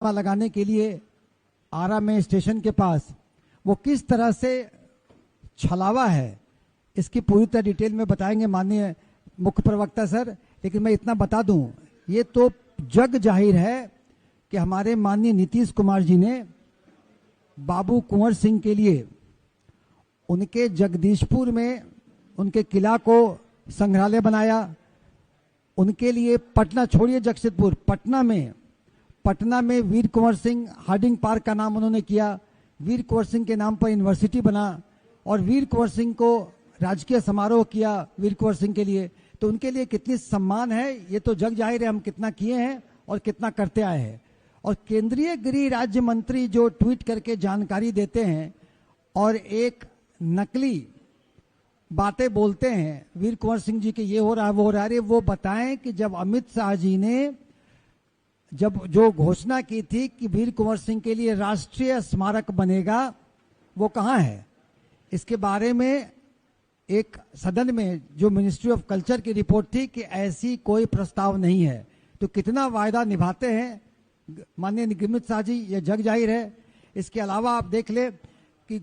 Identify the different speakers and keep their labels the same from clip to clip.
Speaker 1: लगाने के लिए आरा में स्टेशन के पास वो किस तरह से छलावा है, इसकी पूरी तरह डिटेल में बताएंगे माननीय मुख्य प्रवक्ता सर। लेकिन मैं इतना बता दूं, ये तो जग जाहिर है कि हमारे माननीय नीतीश कुमार जी ने बाबू कुंवर सिंह के लिए उनके जगदीशपुर में उनके किला को संग्रहालय बनाया। उनके लिए पटना, छोड़िए जगदीशपुर, पटना में वीर कुंवर सिंह हार्डिंग पार्क का नाम उन्होंने किया। वीर कुंवर सिंह के नाम पर यूनिवर्सिटी बना और वीर कुंवर सिंह को राजकीय समारोह किया वीर कुंवर सिंह के लिए। तो उनके लिए कितनी सम्मान है, ये तो जग जाहिर है हम कितना किए हैं और कितना करते आए हैं। और केंद्रीय गृह राज्य मंत्री जो ट्वीट करके जानकारी देते हैं और एक नकली बातें बोलते हैं वीर कुंवर सिंह जी के, ये हो रहा है वो हो रहा है, वो बताएं कि जब अमित शाह जी ने जब जो घोषणा की थी कि वीर कुंवर सिंह के लिए राष्ट्रीय स्मारक बनेगा, वो कहां है? इसके बारे में एक सदन में जो मिनिस्ट्री ऑफ कल्चर की रिपोर्ट थी कि ऐसी कोई प्रस्ताव नहीं है। तो कितना वायदा निभाते हैं माननीय अमित शाह जी, ये जग जाहिर है। इसके अलावा आप देख ले कि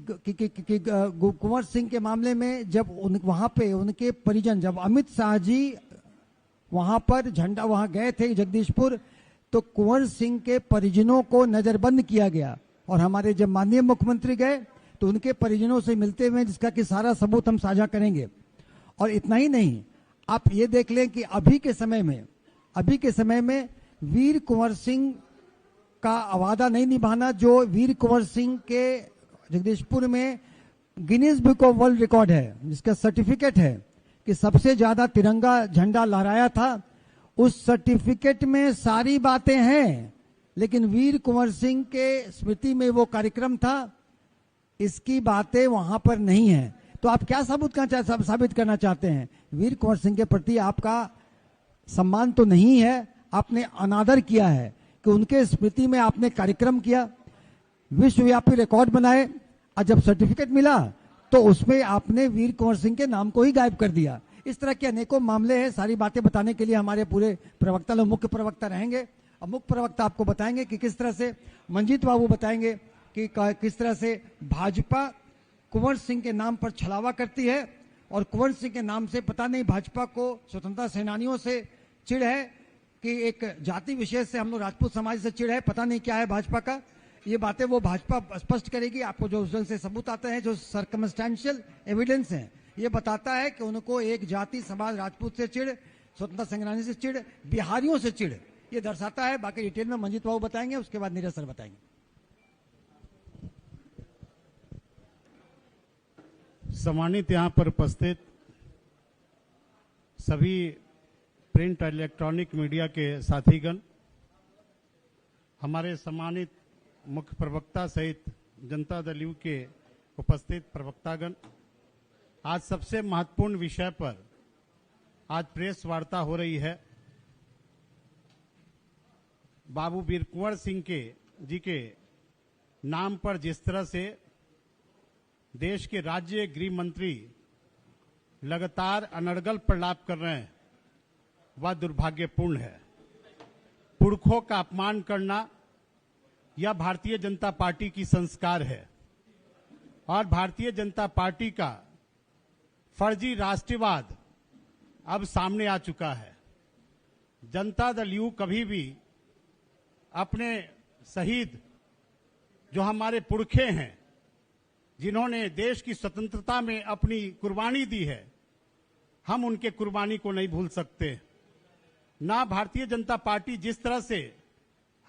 Speaker 1: कुंवर सिंह के मामले में जब वहां पे उनके परिजन, जब अमित शाह जी वहां पर झंडा वहां गए थे जगदीशपुर, तो कुंवर सिंह के परिजनों को नजरबंद किया गया। और हमारे जब माननीय मुख्यमंत्री गए तो उनके परिजनों से मिलते हुए, जिसका कि सारा सबूत हम साझा करेंगे। और इतना ही नहीं, आप ये देख लें कि अभी के समय में वीर कुंवर सिंह का वादा नहीं निभाना, जो वीर कुंवर सिंह के जगदीशपुर में Guinness book of world record है, जिसका सर्टिफिकेट है कि सबसे ज्यादा तिरंगा झंडा लहराया था, उस सर्टिफिकेट में सारी बातें हैं, लेकिन वीर कुंवर सिंह के स्मृति में वो कार्यक्रम था, इसकी बातें वहां पर नहीं है। तो आप क्या साबित करना चाहते हैं? वीर कुंवर सिंह के प्रति आपका सम्मान तो नहीं है, आपने अनादर किया है कि उनके स्मृति में आपने कार्यक्रम किया, विश्वव्यापी रिकॉर्ड बनाए, और जब सर्टिफिकेट मिला तो उसमें आपने वीर कुंवर सिंह के नाम को ही गायब कर दिया। इस तरह के अनेकों मामले हैं। सारी बातें बताने के लिए हमारे पूरे प्रवक्ता लोग, मुख्य प्रवक्ता रहेंगे और मुख्य प्रवक्ता आपको बताएंगे कि किस तरह से, मंजीत बाबू बताएंगे कि किस तरह से भाजपा कुंवर सिंह के नाम पर छलावा करती है। और कुंवर सिंह के नाम से पता नहीं भाजपा को स्वतंत्रता सेनानियों से चिढ़ है कि एक जाति विशेष से, हम लोग राजपूत समाज से चिढ़ है, पता नहीं क्या है भाजपा का। ये बातें वो भाजपा स्पष्ट करेगी। आपको जो उस से सबूत आते हैं, जो सर्कमस्टेंशियल एविडेंस है, ये बताता है कि उनको एक जाति समाज राजपूत से चिढ़, स्वतंत्रता सेनानी से चिढ़, बिहारियों से चिढ़, ये दर्शाता है। बाकी डिटेल में मंजीत बाबू बताएंगे, उसके बाद नीरज सर बताएंगे।
Speaker 2: सम्मानित यहाँ पर उपस्थित सभी प्रिंट और इलेक्ट्रॉनिक मीडिया के साथीगण, हमारे सम्मानित मुख्य प्रवक्ता सहित जनता दल यू के उपस्थित प्रवक्तागण, आज सबसे महत्वपूर्ण विषय पर आज प्रेस वार्ता हो रही है। बाबू वीर कुंवर सिंह जी के नाम पर जिस तरह से देश के राज्य गृह मंत्री लगातार अनर्गल प्रलाप कर रहे हैं, वह दुर्भाग्यपूर्ण है। पुरखों का अपमान करना यह भारतीय जनता पार्टी की संस्कार है और भारतीय जनता पार्टी का फर्जी राष्ट्रवाद अब सामने आ चुका है। जनता दल यू कभी भी अपने शहीद, जो हमारे पुरखे हैं, जिन्होंने देश की स्वतंत्रता में अपनी कुर्बानी दी है, हम उनके कुर्बानी को नहीं भूल सकते। ना भारतीय जनता पार्टी जिस तरह से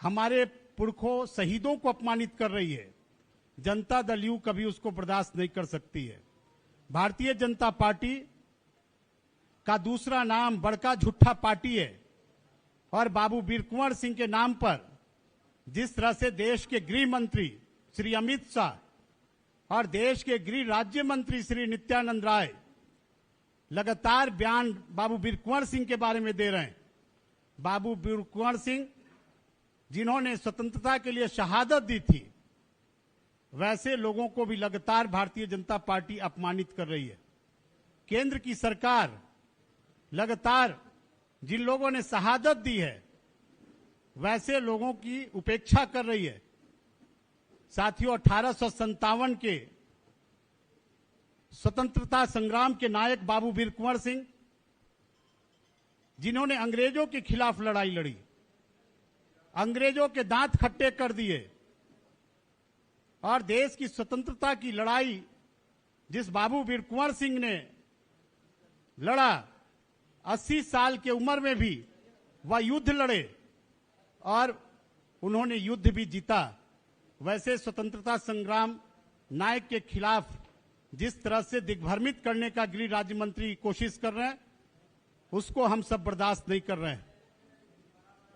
Speaker 2: हमारे पुरखों शहीदों को अपमानित कर रही है, जनता दल यू कभी उसको बर्दाश्त नहीं कर सकती है। भारतीय जनता पार्टी का दूसरा नाम बड़का झूठा पार्टी है और बाबू वीर कुंवर सिंह के नाम पर जिस तरह से देश के गृह मंत्री श्री अमित शाह और देश के गृह राज्य मंत्री श्री नित्यानंद राय लगातार बयान बाबू वीर कुंवर सिंह के बारे में दे रहे हैं। बाबू वीर कुंवर सिंह जिन्होंने स्वतंत्रता के लिए शहादत दी थी, वैसे लोगों को भी लगातार भारतीय जनता पार्टी अपमानित कर रही है। केंद्र की सरकार लगातार जिन लोगों ने शहादत दी है, वैसे लोगों की उपेक्षा कर रही है। साथियों, 1857 के स्वतंत्रता संग्राम के नायक बाबू वीर कुंवर सिंह, जिन्होंने अंग्रेजों के खिलाफ लड़ाई लड़ी, अंग्रेजों के दांत खट्टे कर दिए और देश की स्वतंत्रता की लड़ाई जिस बाबू वीर कुंवर सिंह ने लड़ा, 80 साल की उम्र में भी वह युद्ध लड़े और उन्होंने युद्ध भी जीता। वैसे स्वतंत्रता संग्राम नायक के खिलाफ जिस तरह से दिग्भ्रमित करने का गृह राज्य मंत्री कोशिश कर रहे हैं, उसको हम सब बर्दाश्त नहीं कर रहे हैं।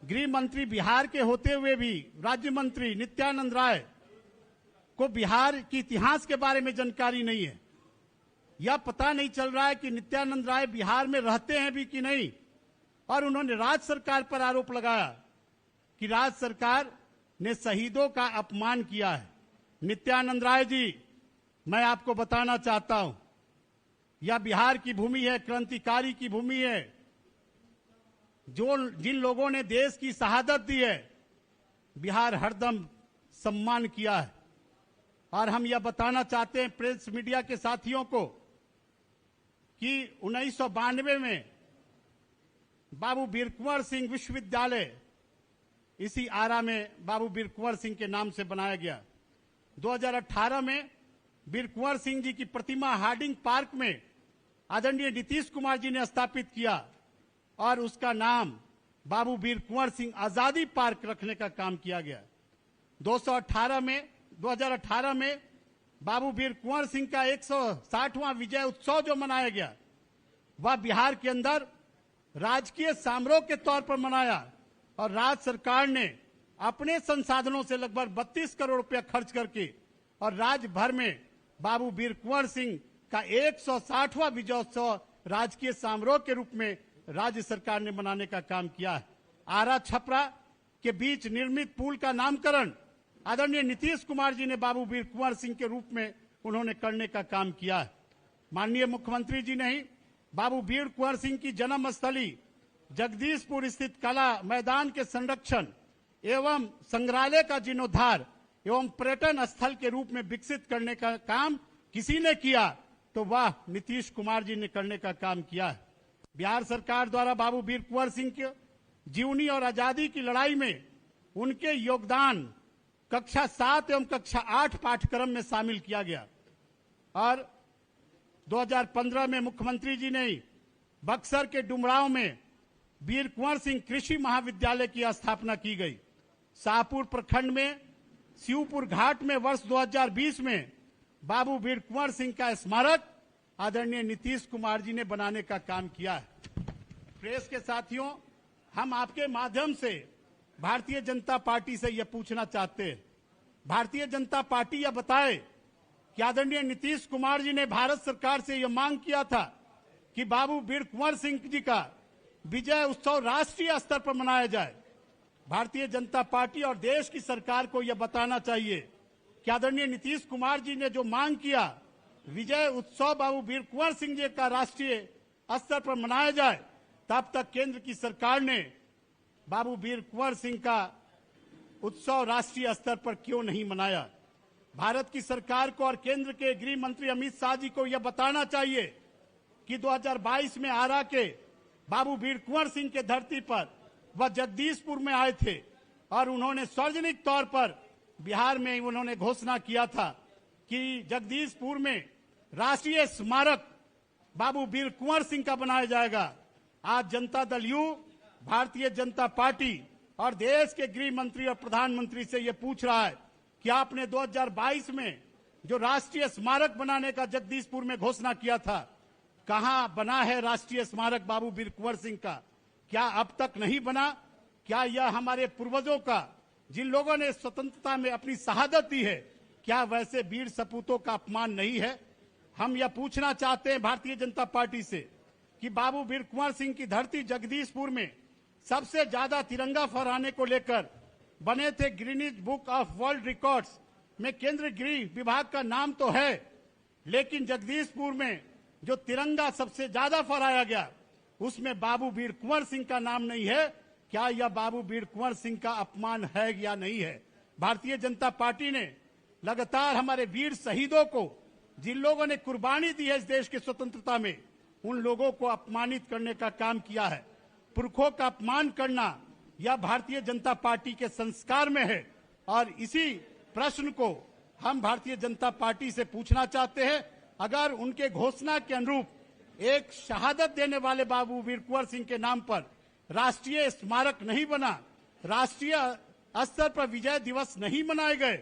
Speaker 2: गृह मंत्री बिहार के होते हुए भी राज्य मंत्री नित्यानंद राय को बिहार के इतिहास के बारे में जानकारी नहीं है। यह पता नहीं चल रहा है कि नित्यानंद राय बिहार में रहते हैं भी कि नहीं। और उन्होंने राज्य सरकार पर आरोप लगाया कि राज्य सरकार ने शहीदों का अपमान किया है। नित्यानंद राय जी, मैं आपको बताना चाहता हूं, यह बिहार की भूमि है, क्रांतिकारी की भूमि है। जिन लोगों ने देश की शहादत दी है, बिहार हरदम सम्मान किया है। और हम यह बताना चाहते हैं प्रेस मीडिया के साथियों को कि 1992 में बाबू वीर कुंवर सिंह विश्वविद्यालय इसी आरा में बाबू वीर कुंवर सिंह के नाम से बनाया गया। 2018 में वीर कुंवर सिंह जी की प्रतिमा हार्डिंग पार्क में आदरणीय नीतीश कुमार जी ने स्थापित किया और उसका नाम बाबू वीर कुंवर सिंह आजादी पार्क रखने का काम किया गया। 2018 में बाबू वीर कुंवर सिंह का 160वां विजय उत्सव जो मनाया गया, वह बिहार के अंदर राजकीय समारोह के तौर पर मनाया और राज्य सरकार ने अपने संसाधनों से लगभग 32 करोड़ रुपया खर्च करके और राज्य भर में बाबू वीर कुंवर सिंह का 160वां विजयोत्सव राजकीय समारोह के रूप में राज्य सरकार ने मनाने का काम किया है। आरा छपरा के बीच निर्मित पुल का नामकरण आदरणीय नीतीश कुमार जी ने बाबू वीर कुंवर सिंह के रूप में उन्होंने करने का काम किया है। माननीय मुख्यमंत्री जी ने ही बाबू वीर कुंवर सिंह की जन्म स्थली जगदीशपुर स्थित कला मैदान के संरक्षण एवं संग्रहालय का जीर्णोद्धार एवं पर्यटन स्थल के रूप में विकसित करने का काम किसी ने किया तो वह नीतीश कुमार जी ने करने का काम किया है। बिहार सरकार द्वारा बाबू वीर कुंवर सिंह के जीवनी और आजादी की लड़ाई में उनके योगदान कक्षा 7 एवं कक्षा 8 पाठ्यक्रम में शामिल किया गया और 2015 में मुख्यमंत्री जी ने बक्सर के डुमरांव में वीर कुंवर सिंह कृषि महाविद्यालय की स्थापना की गई। शाहपुर प्रखंड में शिवपुर घाट में वर्ष 2020 में बाबू वीर कुंवर सिंह का स्मारक आदरणीय नीतीश कुमार जी ने बनाने का काम किया है। प्रेस के साथियों, हम आपके माध्यम से भारतीय जनता पार्टी से यह पूछना चाहते हैं, भारतीय जनता पार्टी यह बताए कि आदरणीय नीतीश कुमार जी ने भारत सरकार से यह मांग किया था कि बाबू वीर कुंवर सिंह जी का विजय उत्सव राष्ट्रीय स्तर पर मनाया जाए। भारतीय जनता पार्टी और देश की सरकार को यह बताना चाहिए कि आदरणीय नीतीश कुमार जी ने जो मांग किया विजय उत्सव बाबू वीर कुंवर सिंह जी का राष्ट्रीय स्तर पर मनाया जाए, तब तक केंद्र की सरकार ने बाबू वीर कुंवर सिंह का उत्सव राष्ट्रीय स्तर पर क्यों नहीं मनाया। भारत की सरकार को और केंद्र के गृह मंत्री अमित शाह जी को यह बताना चाहिए कि 2022 में आरा के बाबू वीर कुंवर सिंह के धरती पर वह जगदीशपुर में आए थे और उन्होंने सार्वजनिक तौर पर बिहार में उन्होंने घोषणा किया था कि जगदीशपुर में राष्ट्रीय स्मारक बाबू वीर कुंवर सिंह का बनाया जाएगा। आज जनता दल यू, भारतीय जनता पार्टी और देश के गृह मंत्री और प्रधानमंत्री से यह पूछ रहा है कि आपने 2022 में जो राष्ट्रीय स्मारक बनाने का जगदीशपुर में घोषणा किया था, कहां बना है राष्ट्रीय स्मारक बाबू वीर कुंवर सिंह का? क्या अब तक नहीं बना? क्या यह हमारे पूर्वजों का, जिन लोगों ने स्वतंत्रता में अपनी शहादत दी है, क्या वैसे वीर सपूतों का अपमान नहीं है? हम यह पूछना चाहते हैं भारतीय जनता पार्टी से कि बाबू वीर कुंवर सिंह की धरती जगदीशपुर में सबसे ज्यादा तिरंगा फहराने को लेकर बने थे Guinness book of world records में केंद्रीय गृह विभाग का नाम तो है, लेकिन जगदीशपुर में जो तिरंगा सबसे ज्यादा फहराया गया उसमें बाबू वीर कुंवर सिंह का नाम नहीं है। क्या यह बाबू वीर कुंवर सिंह का अपमान है या नहीं है। भारतीय जनता पार्टी ने लगातार हमारे वीर शहीदों को, जिन लोगों ने कुर्बानी दी है इस देश की स्वतंत्रता में, उन लोगों को अपमानित करने का काम किया है। पुरखों का अपमान करना यह भारतीय जनता पार्टी के संस्कार में है और इसी प्रश्न को हम भारतीय जनता पार्टी से पूछना चाहते हैं। अगर उनके घोषणा के अनुरूप एक शहादत देने वाले बाबू वीर कुंवर सिंह के नाम पर राष्ट्रीय स्मारक नहीं बना, राष्ट्रीय स्तर पर विजय दिवस नहीं मनाए गए,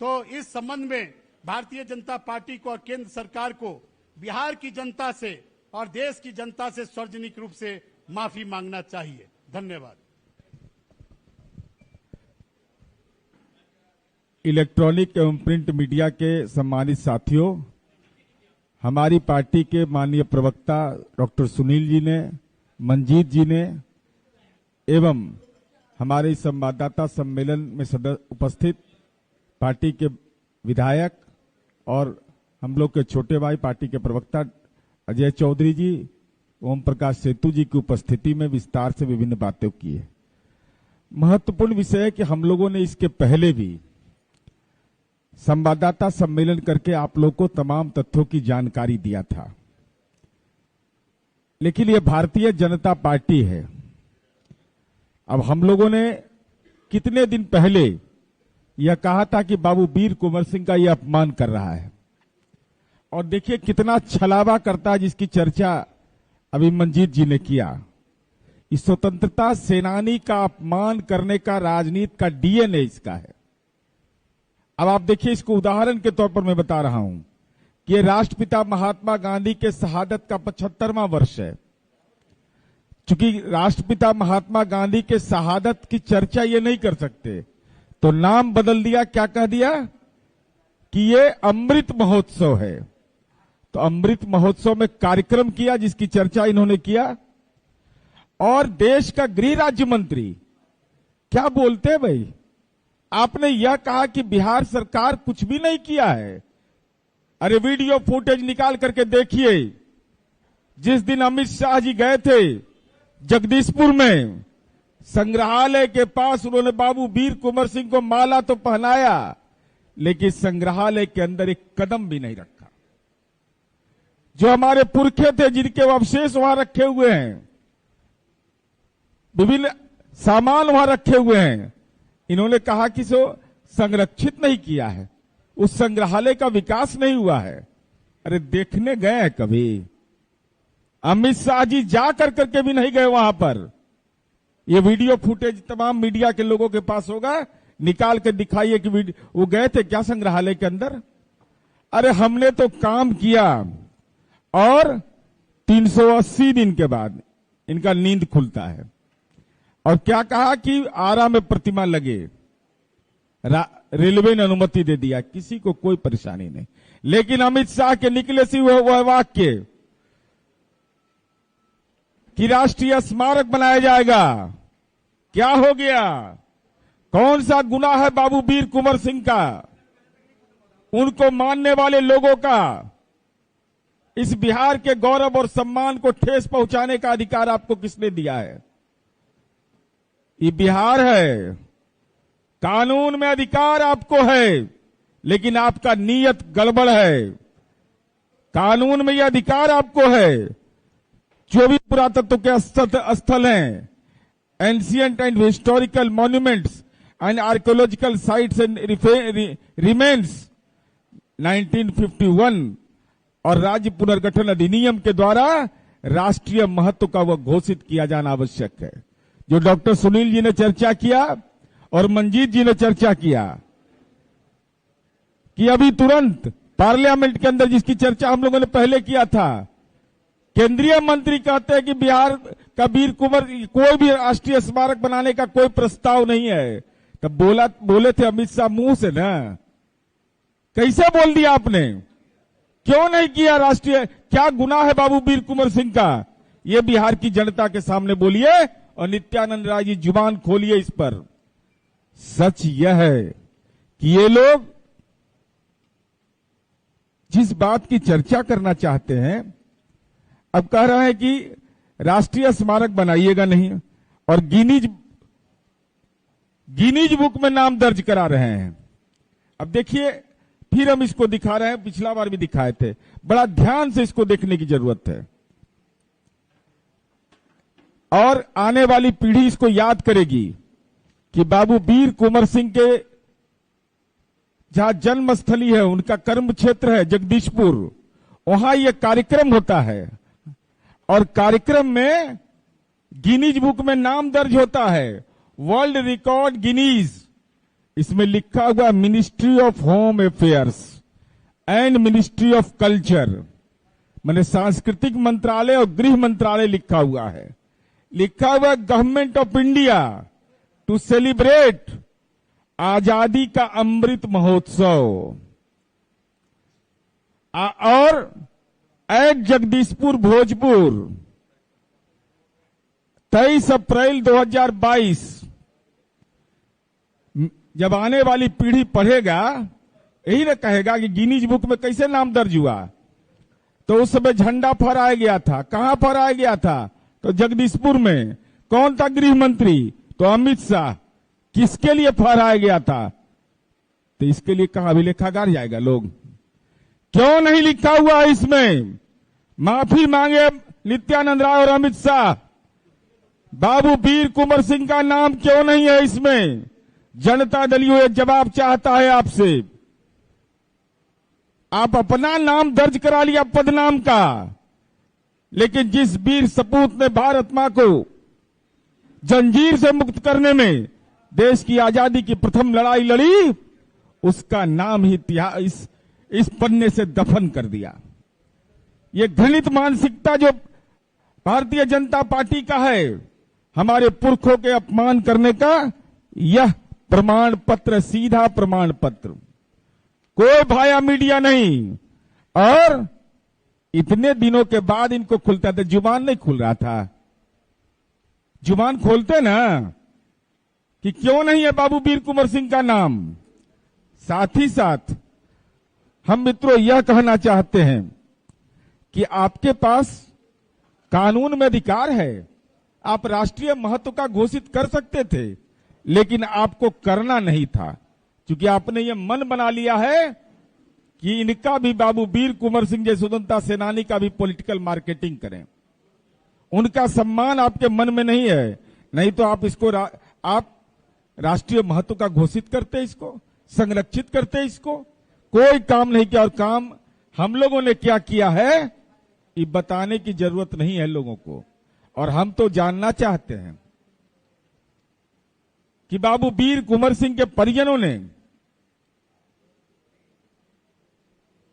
Speaker 2: तो इस संबंध में भारतीय जनता पार्टी को और केंद्र सरकार को बिहार की जनता से और देश की जनता से सार्वजनिक रूप से माफी मांगना चाहिए। धन्यवाद।
Speaker 3: इलेक्ट्रॉनिक एवं प्रिंट मीडिया के सम्मानित साथियों, हमारी पार्टी के माननीय प्रवक्ता डॉक्टर सुनील जी ने, मंजीत जी ने एवं हमारे संवाददाता सम्मेलन में उपस्थित पार्टी के विधायक और हम लोग के छोटे भाई पार्टी के प्रवक्ता अजय चौधरी जी, ओम प्रकाश सेतु जी की उपस्थिति में विस्तार से विभिन्न बातें की है। महत्वपूर्ण विषय है कि हम लोगों ने इसके पहले भी संवाददाता सम्मेलन करके आप लोग को तमाम तथ्यों की जानकारी दिया था, लेकिन यह भारतीय जनता पार्टी है। अब हम लोगों ने कितने दिन पहले यह कहा था कि बाबू वीर कुंवर सिंह का यह अपमान कर रहा है, और देखिए कितना छलावा करता है, जिसकी चर्चा अभी मंजीत जी ने किया। इस स्वतंत्रता सेनानी का अपमान करने का राजनीति का डीएनए इसका है। अब आप देखिए, इसको उदाहरण के तौर पर मैं बता रहा हूं कि ये राष्ट्रपिता महात्मा गांधी के शहादत का 75वां वर्ष है। चूंकि राष्ट्रपिता महात्मा गांधी के शहादत की चर्चा ये नहीं कर सकते, तो नाम बदल दिया, क्या कह दिया कि ये अमृत महोत्सव है। तो अमृत महोत्सव में कार्यक्रम किया जिसकी चर्चा इन्होंने किया, और देश का गृह राज्य मंत्री क्या बोलते हैं भाई, आपने यह कहा कि बिहार सरकार कुछ भी नहीं किया है। अरे वीडियो फुटेज निकाल करके देखिए, जिस दिन अमित शाह जी गए थे जगदीशपुर में, संग्रहालय के पास उन्होंने बाबू वीर कुंवर सिंह को माला तो पहनाया, लेकिन संग्रहालय के अंदर एक कदम भी नहीं रखा। जो हमारे पुरखे थे जिनके अवशेष वहां रखे हुए हैं, विभिन्न सामान वहां रखे हुए हैं, इन्होंने कहा कि सो संरक्षित नहीं किया है, उस संग्रहालय का विकास नहीं हुआ है। अरे देखने गए हैं कभी? अमित शाह जी जा करके भी नहीं गए वहां पर। ये वीडियो फुटेज तमाम मीडिया के लोगों के पास होगा, निकाल कर दिखाइए कि वो गए थे क्या संग्रहालय के अंदर? अरे हमने तो काम किया, और 380 दिन के बाद इनका नींद खुलता है। और क्या कहा कि आरा में प्रतिमा लगे, रेलवे ने अनुमति दे दिया, किसी को कोई परेशानी नहीं। लेकिन अमित शाह के निकले से वह वाक्य कि राष्ट्रीय स्मारक बनाया जाएगा, क्या हो गया? कौन सा गुनाह है बाबू वीर कुंवर सिंह का, उनको मानने वाले लोगों का? इस बिहार के गौरव और सम्मान को ठेस पहुंचाने का अधिकार आपको किसने दिया है? ये बिहार है, कानून में अधिकार आपको है, लेकिन आपका नीयत गड़बड़ है। कानून में यह अधिकार आपको है, जो भी पुरातत्व के स्थल हैं, ancient and historical monuments and archaeological sites and remains 1951 और राज्य पुनर्गठन अधिनियम के द्वारा राष्ट्रीय महत्व का वह घोषित किया जाना आवश्यक है। जो डॉक्टर सुनील जी ने चर्चा किया और मंजीत जी ने चर्चा किया कि अभी तुरंत पार्लियामेंट के अंदर, जिसकी चर्चा हम लोगों ने पहले किया था, केंद्रीय मंत्री कहते हैं कि बिहार का वीर कुंवर कोई भी राष्ट्रीय स्मारक बनाने का कोई प्रस्ताव नहीं है। तब बोले थे अमित शाह मुंह से ना, कैसे बोल दिया आपने? क्यों नहीं किया राष्ट्रीय? क्या गुनाह है बाबू वीर कुंवर सिंह का? ये बिहार की जनता के सामने बोलिए, और नित्यानंद राय जी जुबान खोलिए इस पर। सच यह है कि ये लोग जिस बात की चर्चा करना चाहते हैं, अब कह रहे हैं कि राष्ट्रीय स्मारक बनाइएगा नहीं, और गिनीज गिनीज बुक में नाम दर्ज करा रहे हैं। अब देखिए, फिर हम इसको दिखा रहे हैं, पिछला बार भी दिखाए थे। बड़ा ध्यान से इसको देखने की जरूरत है और आने वाली पीढ़ी इसको याद करेगी कि बाबू वीर कुंवर सिंह के जहां जन्मस्थली है, उनका कर्म क्षेत्र है जगदीशपुर, वहां यह कार्यक्रम होता है और कार्यक्रम में गिनीज बुक में नाम दर्ज होता है, वर्ल्ड रिकॉर्ड गिनीज। इसमें लिखा हुआ ministry of home affairs and ministry of culture, माने सांस्कृतिक मंत्रालय और गृह मंत्रालय लिखा हुआ है। लिखा हुआ government of India to celebrate आजादी का अमृत महोत्सव और एट जगदीशपुर भोजपुर 23 अप्रैल 2022। जब आने वाली पीढ़ी पढ़ेगा, यही ना कहेगा कि गिनीज बुक में कैसे नाम दर्ज हुआ। तो उस समय झंडा फहराया गया था। कहां फहराया गया था? तो जगदीशपुर में। कौन था गृह मंत्री? तो अमित शाह। किसके लिए फहराया गया था? तो इसके लिए कहां अभिलेखागार जाएगा लोग। क्यों नहीं लिखा हुआ इसमें? माफी मांगे नित्यानंद राय और अमित शाह। बाबू वीर कुंवर सिंह का नाम क्यों नहीं है इसमें? जनता दल यू एक जवाब चाहता है आपसे। आप अपना नाम दर्ज करा लिया पदनाम का, लेकिन जिस वीर सपूत ने भारत मां को जंजीर से मुक्त करने में देश की आजादी की प्रथम लड़ाई लड़ी, उसका नाम ही इस पन्ने से दफन कर दिया। ये घृणित मानसिकता जो भारतीय जनता पार्टी का है, हमारे पुरखों के अपमान करने का यह प्रमाण पत्र, सीधा प्रमाण पत्र, कोई भाया मीडिया नहीं। और इतने दिनों के बाद इनको खुलता था, जुबान नहीं खुल रहा था। जुबान खोलते ना कि क्यों नहीं है बाबू वीर कुंवर सिंह का नाम। साथ ही साथ हम मित्रों यह कहना चाहते हैं कि आपके पास कानून में अधिकार है, आप राष्ट्रीय महत्व का घोषित कर सकते थे, लेकिन आपको करना नहीं था, क्योंकि आपने यह मन बना लिया है कि इनका भी बाबू वीर कुंवर सिंह जैसे स्वतंत्रता सेनानी का भी पॉलिटिकल मार्केटिंग करें। उनका सम्मान आपके मन में नहीं है, नहीं तो आप इसको आप राष्ट्रीय महत्व का घोषित करते, इसको संरक्षित करते, इसको कोई काम नहीं किया। और काम हम लोगों ने क्या किया है ये बताने की जरूरत नहीं है लोगों को। और हम तो जानना चाहते हैं कि बाबू वीर कुंवर सिंह के परिजनों ने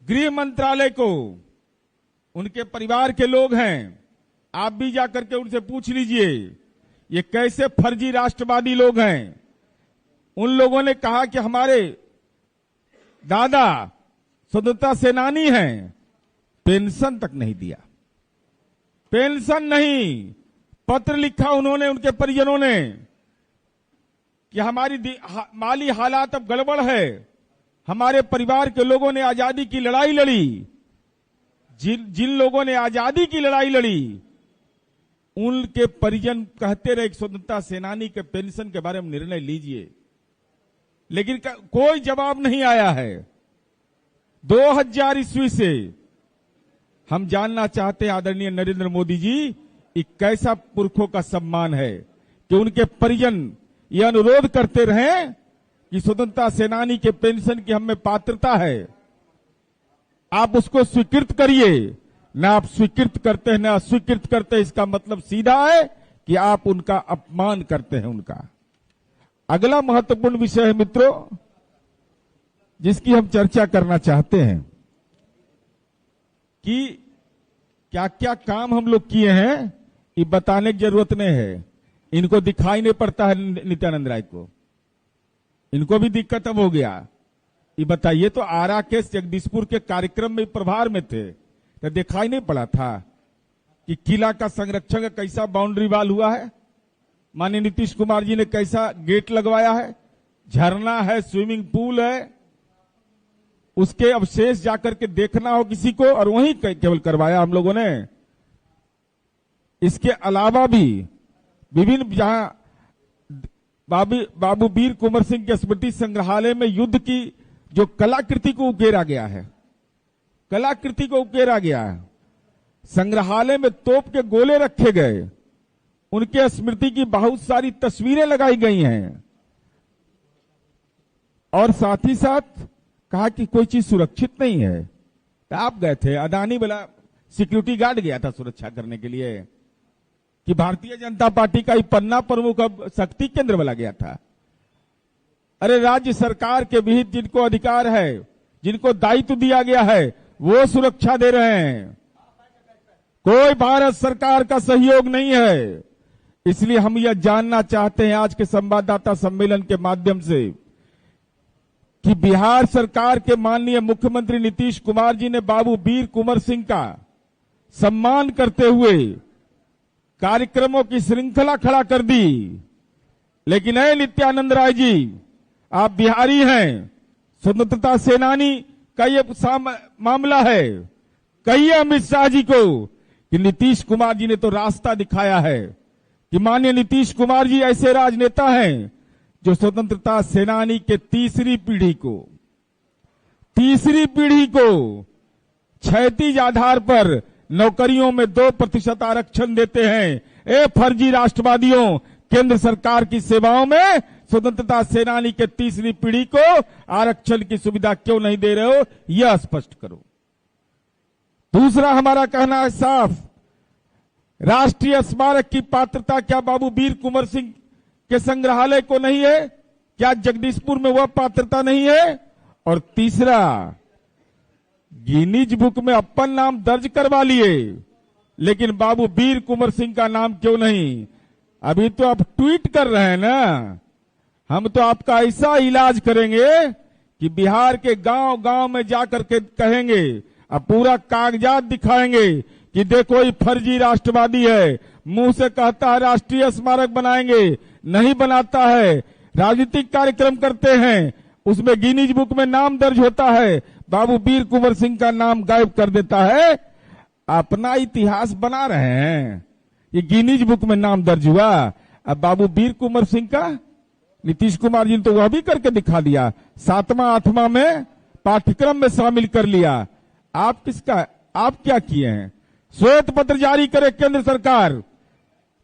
Speaker 3: गृह मंत्रालय को, उनके परिवार के लोग हैं, आप भी जाकर के उनसे पूछ लीजिए ये कैसे फर्जी राष्ट्रवादी लोग हैं। उन लोगों ने कहा कि हमारे दादा स्वतंत्रता सेनानी हैं, पेंशन तक नहीं दिया, पेंशन नहीं। पत्र लिखा उन्होंने, उनके परिजनों ने, कि हमारी माली हालात अब गड़बड़ है, हमारे परिवार के लोगों ने आजादी की लड़ाई लड़ी, जिन लोगों ने आजादी की लड़ाई लड़ी उनके परिजन कहते रहे स्वतंत्रता सेनानी के पेंशन के बारे में निर्णय लीजिए, लेकिन कोई जवाब नहीं आया है। 2000 ईस्वी से हम जानना चाहते हैं आदरणीय नरेंद्र मोदी जी, एक कैसा पुरखों का सम्मान है कि उनके परिजन यह अनुरोध करते रहे कि स्वतंत्रता सेनानी के पेंशन की हमें पात्रता है, आप उसको स्वीकृत करिए। ना आप स्वीकृत करते हैं ना अस्वीकृत करते हैं, इसका मतलब सीधा है कि आप उनका अपमान करते हैं उनका। अगला महत्वपूर्ण विषय है मित्रों जिसकी हम चर्चा करना चाहते हैं कि क्या क्या काम हम लोग किए हैं, ये बताने की जरूरत नहीं है। इनको दिखाई नहीं पड़ता है नित्यानंद राय को, इनको भी दिक्कत अब हो गया। ये बताइए तो आरा के जगदीशपुर के कार्यक्रम में प्रभार में थे तो दिखाई नहीं पड़ा था कि किला का संरक्षण का कैसा बाउंड्री वाल हुआ है, माननीय नीतीश कुमार जी ने कैसा गेट लगवाया है, झरना है, स्विमिंग पूल है, उसके अवशेष जाकर के देखना हो किसी को, और वहीं केवल करवाया हम लोगों ने। इसके अलावा भी विभिन्न जहां बाबू वीर कुंवर सिंह के स्मृति संग्रहालय में युद्ध की जो कलाकृति को उकेरा गया है, कलाकृति को उकेरा गया है, संग्रहालय में तोप के गोले रखे गए, उनके स्मृति की बहुत सारी तस्वीरें लगाई गई हैं, और साथ ही साथ कहा कि कोई चीज सुरक्षित नहीं है। तो आप गए थे, अदानी वाला सिक्योरिटी गार्ड गया था सुरक्षा करने के लिए, कि भारतीय जनता पार्टी का ही पन्ना प्रमुख अब शक्ति केंद्र वाला गया था। अरे राज्य सरकार के विहित जिनको अधिकार है, जिनको दायित्व दिया गया है, वो सुरक्षा दे रहे हैं, कोई भारत सरकार का सहयोग नहीं है। इसलिए हम यह जानना चाहते हैं आज के संवाददाता सम्मेलन के माध्यम से कि बिहार सरकार के माननीय मुख्यमंत्री नीतीश कुमार जी ने बाबू वीर कुंवर सिंह का सम्मान करते हुए कार्यक्रमों की श्रृंखला खड़ा कर दी। लेकिन नित्यानंद राय जी, आप बिहारी हैं, स्वतंत्रता सेनानी का ये मामला है, कहिए अमित शाह जी को कि नीतीश कुमार जी ने तो रास्ता दिखाया है, कि माननीय नीतीश कुमार जी ऐसे राजनेता हैं जो स्वतंत्रता सेनानी के तीसरी पीढ़ी को क्षैतिज आधार पर नौकरियों में 2% आरक्षण देते हैं। ए फर्जी राष्ट्रवादियों, केंद्र सरकार की सेवाओं में स्वतंत्रता सेनानी के तीसरी पीढ़ी को आरक्षण की सुविधा क्यों नहीं दे रहे हो, यह स्पष्ट करो। दूसरा हमारा कहना है साफ, राष्ट्रीय स्मारक की पात्रता क्या बाबू वीर कुंवर सिंह के संग्रहालय को नहीं है? क्या जगदीशपुर में वह पात्रता नहीं है? और तीसरा, गिनीज बुक में अपन नाम दर्ज करवा लिए, लेकिन बाबू वीर कुंवर सिंह का नाम क्यों नहीं? अभी तो आप ट्वीट कर रहे हैं ना, हम तो आपका ऐसा इलाज करेंगे कि बिहार के गांव गांव में जाकर के कहेंगे, अब पूरा कागजात दिखाएंगे कि देखो ये फर्जी राष्ट्रवादी है, मुंह से कहता है राष्ट्रीय स्मारक बनाएंगे, नहीं बनाता है, राजनीतिक कार्यक्रम करते हैं, उसमें गिनीज बुक में नाम दर्ज होता है, बाबू वीर कुंवर सिंह का नाम गायब कर देता है। अपना इतिहास बना रहे हैं, ये गिनीज बुक में नाम दर्ज हुआ, अब बाबू वीर कुंवर सिंह का नीतीश कुमार जी ने तो वह भी करके दिखा दिया, 7वां 8वां में पाठ्यक्रम में शामिल कर लिया। आप क्या किए हैं? श्वेत पत्र जारी करे केंद्र सरकार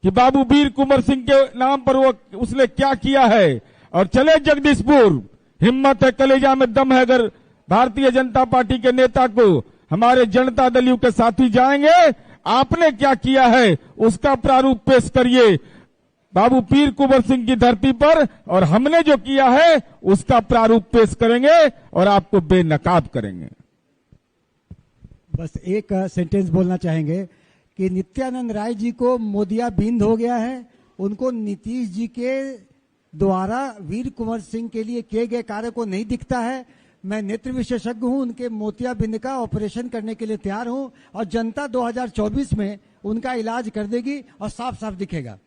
Speaker 3: कि बाबू वीर कुंवर सिंह के नाम पर वो उसने क्या किया है, और चले जगदीशपुर, हिम्मत है, कलेजा में दम है, अगर भारतीय जनता पार्टी के नेता को हमारे जनता दलियों के साथी जाएंगे, आपने क्या किया है उसका प्रारूप पेश करिए बाबू वीर कुंवर सिंह की धरती पर, और हमने जो किया है उसका प्रारूप पेश करेंगे और आपको बेनकाब करेंगे।
Speaker 1: बस एक सेंटेंस बोलना चाहेंगे कि नित्यानंद राय जी को मोदियाबिंद हो गया है, उनको नीतीश जी के द्वारा वीर कुंवर सिंह के लिए किए गए कार्य को नहीं दिखता है। मैं नेत्र विशेषज्ञ हूं, उनके मोतियाबिंद का ऑपरेशन करने के लिए तैयार हूं, और जनता 2024 में उनका इलाज कर देगी और साफ साफ दिखेगा।